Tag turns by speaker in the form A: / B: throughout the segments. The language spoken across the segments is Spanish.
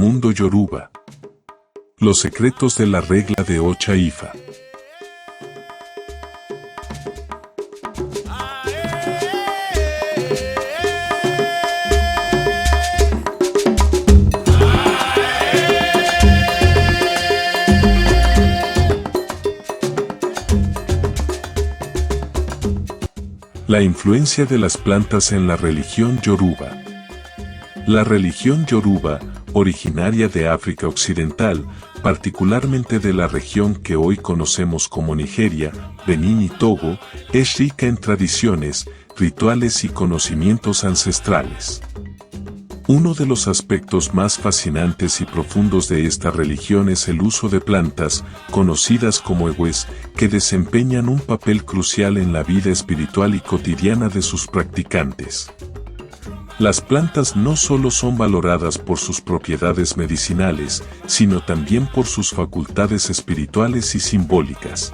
A: Mundo Yoruba. Los secretos de la regla de Ocha Ifa. La influencia de las plantas en la religión yoruba. La religión yoruba, originaria de África Occidental, particularmente de la región que hoy conocemos como Nigeria, Benín y Togo, es rica en tradiciones, rituales y conocimientos ancestrales. Uno de los aspectos más fascinantes y profundos de esta religión es el uso de plantas, conocidas como ewes, que desempeñan un papel crucial en la vida espiritual y cotidiana de sus practicantes. Las plantas no solo son valoradas por sus propiedades medicinales, sino también por sus facultades espirituales y simbólicas.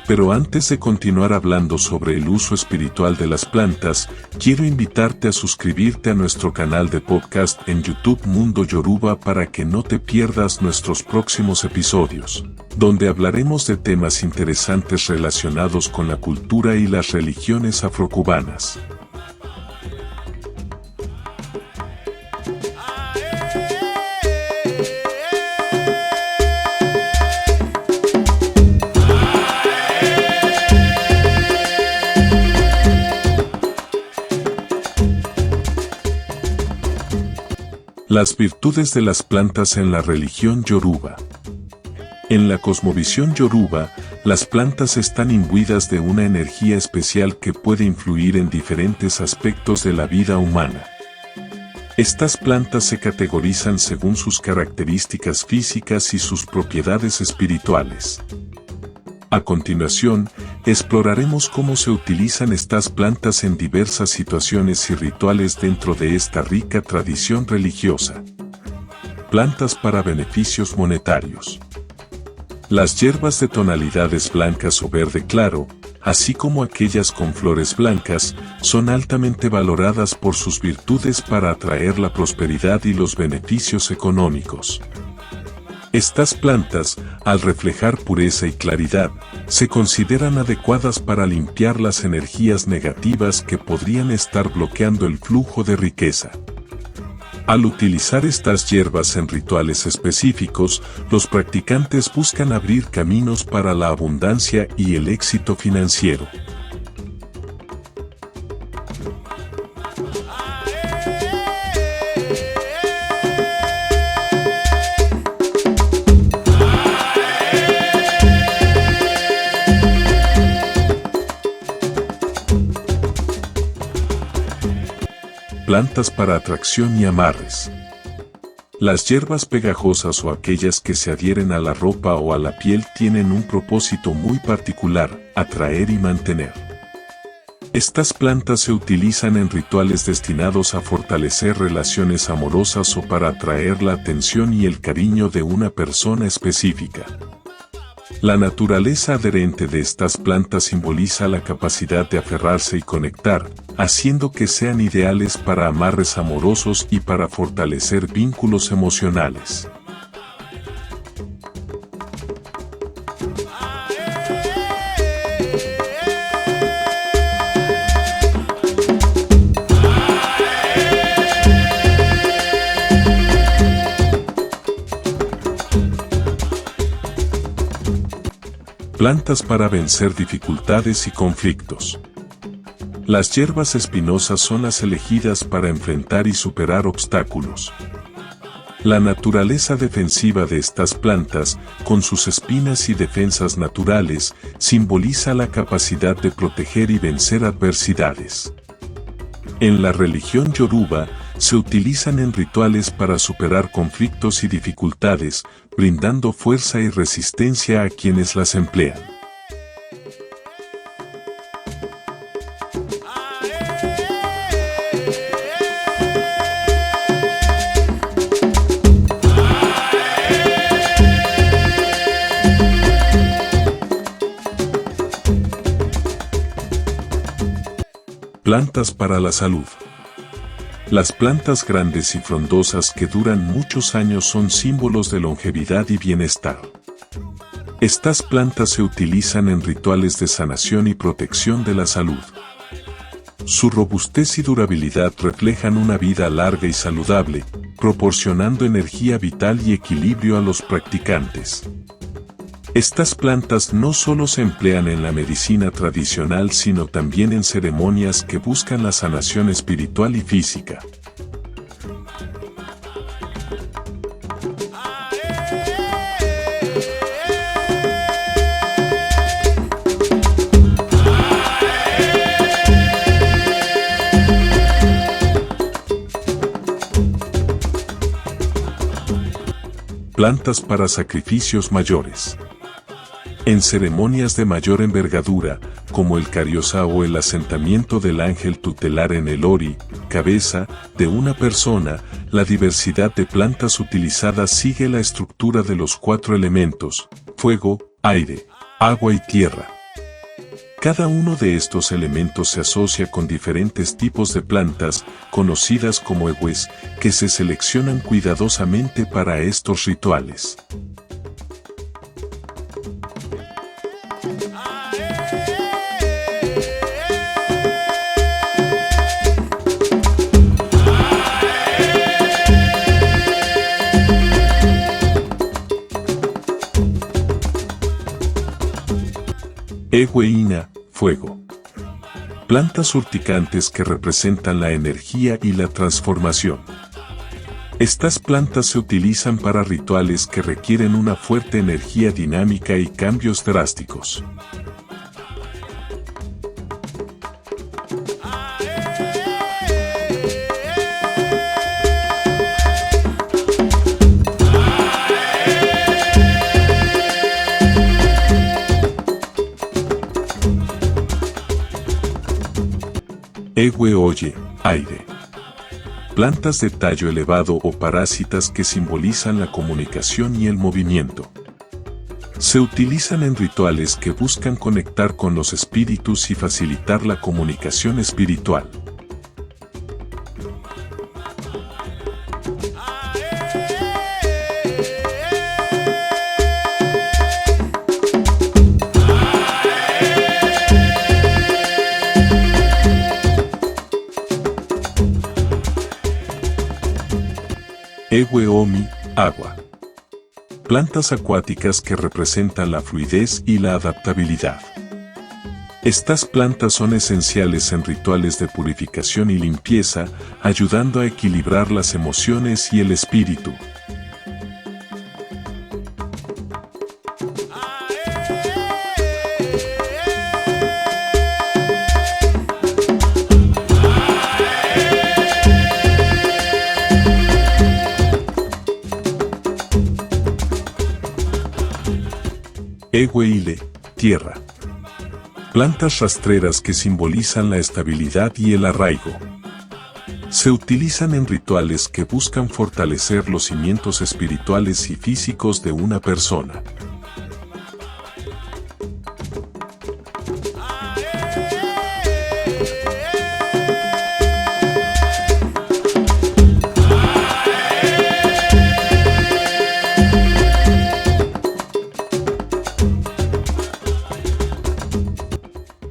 A: Pero antes de continuar hablando sobre el uso espiritual de las plantas, quiero invitarte a suscribirte a nuestro canal de podcast en YouTube Mundo Yoruba para que no te pierdas nuestros próximos episodios, donde hablaremos de temas interesantes relacionados con la cultura y las religiones afrocubanas. Las virtudes de las plantas en la religión yoruba. En la cosmovisión yoruba, las plantas están imbuidas de una energía especial que puede influir en diferentes aspectos de la vida humana. Estas plantas se categorizan según sus características físicas y sus propiedades espirituales. A continuación, exploraremos cómo se utilizan estas plantas en diversas situaciones y rituales dentro de esta rica tradición religiosa. Plantas para beneficios monetarios. Las hierbas de tonalidades blancas o verde claro, así como aquellas con flores blancas, son altamente valoradas por sus virtudes para atraer la prosperidad y los beneficios económicos. Estas plantas, al reflejar pureza y claridad, se consideran adecuadas para limpiar las energías negativas que podrían estar bloqueando el flujo de riqueza. Al utilizar estas hierbas en rituales específicos, los practicantes buscan abrir caminos para la abundancia y el éxito financiero. Plantas para atracción y amarres. Las hierbas pegajosas o aquellas que se adhieren a la ropa o a la piel tienen un propósito muy particular: atraer y mantener. Estas plantas se utilizan en rituales destinados a fortalecer relaciones amorosas o para atraer la atención y el cariño de una persona específica. La naturaleza adherente de estas plantas simboliza la capacidad de aferrarse y conectar, haciendo que sean ideales para amarres amorosos y para fortalecer vínculos emocionales. Plantas para vencer dificultades y conflictos. Las hierbas espinosas son las elegidas para enfrentar y superar obstáculos. La naturaleza defensiva de estas plantas, con sus espinas y defensas naturales, simboliza la capacidad de proteger y vencer adversidades. En la religión yoruba, se utilizan en rituales para superar conflictos y dificultades, brindando fuerza y resistencia a quienes las emplean. Plantas para la salud. Las plantas grandes y frondosas que duran muchos años son símbolos de longevidad y bienestar. Estas plantas se utilizan en rituales de sanación y protección de la salud. Su robustez y durabilidad reflejan una vida larga y saludable, proporcionando energía vital y equilibrio a los practicantes. Estas plantas no solo se emplean en la medicina tradicional, sino también en ceremonias que buscan la sanación espiritual y física. Plantas para sacrificios mayores. En ceremonias de mayor envergadura, como el Cariosa o el asentamiento del ángel tutelar en el Ori, cabeza de una persona, la diversidad de plantas utilizadas sigue la estructura de los 4 elementos: fuego, aire, agua y tierra. Cada uno de estos elementos se asocia con diferentes tipos de plantas, conocidas como egues, que se seleccionan cuidadosamente para estos rituales. Egueína, fuego. Plantas urticantes que representan la energía y la transformación. Estas plantas se utilizan para rituales que requieren una fuerte energía dinámica y cambios drásticos. Ewe oye, aire. Plantas de tallo elevado o parásitas que simbolizan la comunicación y el movimiento. Se utilizan en rituales que buscan conectar con los espíritus y facilitar la comunicación espiritual. Ewe omi, agua. Plantas acuáticas que representan la fluidez y la adaptabilidad. Estas plantas son esenciales en rituales de purificación y limpieza, ayudando a equilibrar las emociones y el espíritu. Ewe-ile, tierra. Plantas rastreras que simbolizan la estabilidad y el arraigo. Se utilizan en rituales que buscan fortalecer los cimientos espirituales y físicos de una persona.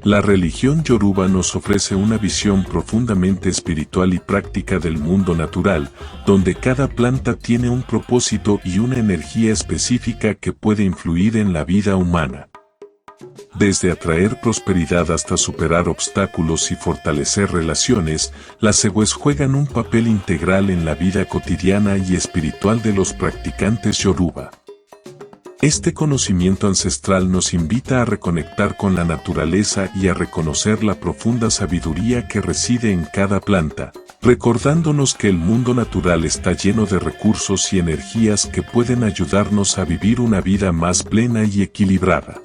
A: La religión yoruba nos ofrece una visión profundamente espiritual y práctica del mundo natural, donde cada planta tiene un propósito y una energía específica que puede influir en la vida humana. Desde atraer prosperidad hasta superar obstáculos y fortalecer relaciones, las egues juegan un papel integral en la vida cotidiana y espiritual de los practicantes yoruba. Este conocimiento ancestral nos invita a reconectar con la naturaleza y a reconocer la profunda sabiduría que reside en cada planta, recordándonos que el mundo natural está lleno de recursos y energías que pueden ayudarnos a vivir una vida más plena y equilibrada.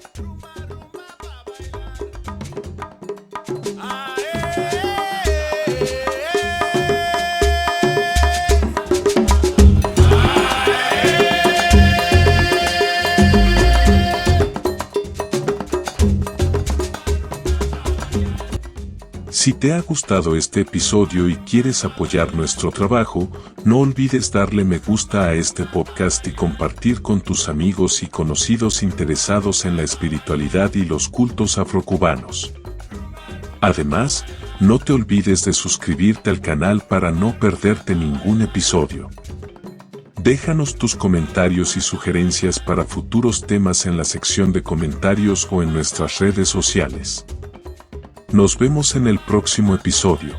A: Si te ha gustado este episodio y quieres apoyar nuestro trabajo, no olvides darle me gusta a este podcast y compartir con tus amigos y conocidos interesados en la espiritualidad y los cultos afrocubanos. Además, no te olvides de suscribirte al canal para no perderte ningún episodio. Déjanos tus comentarios y sugerencias para futuros temas en la sección de comentarios o en nuestras redes sociales. Nos vemos en el próximo episodio.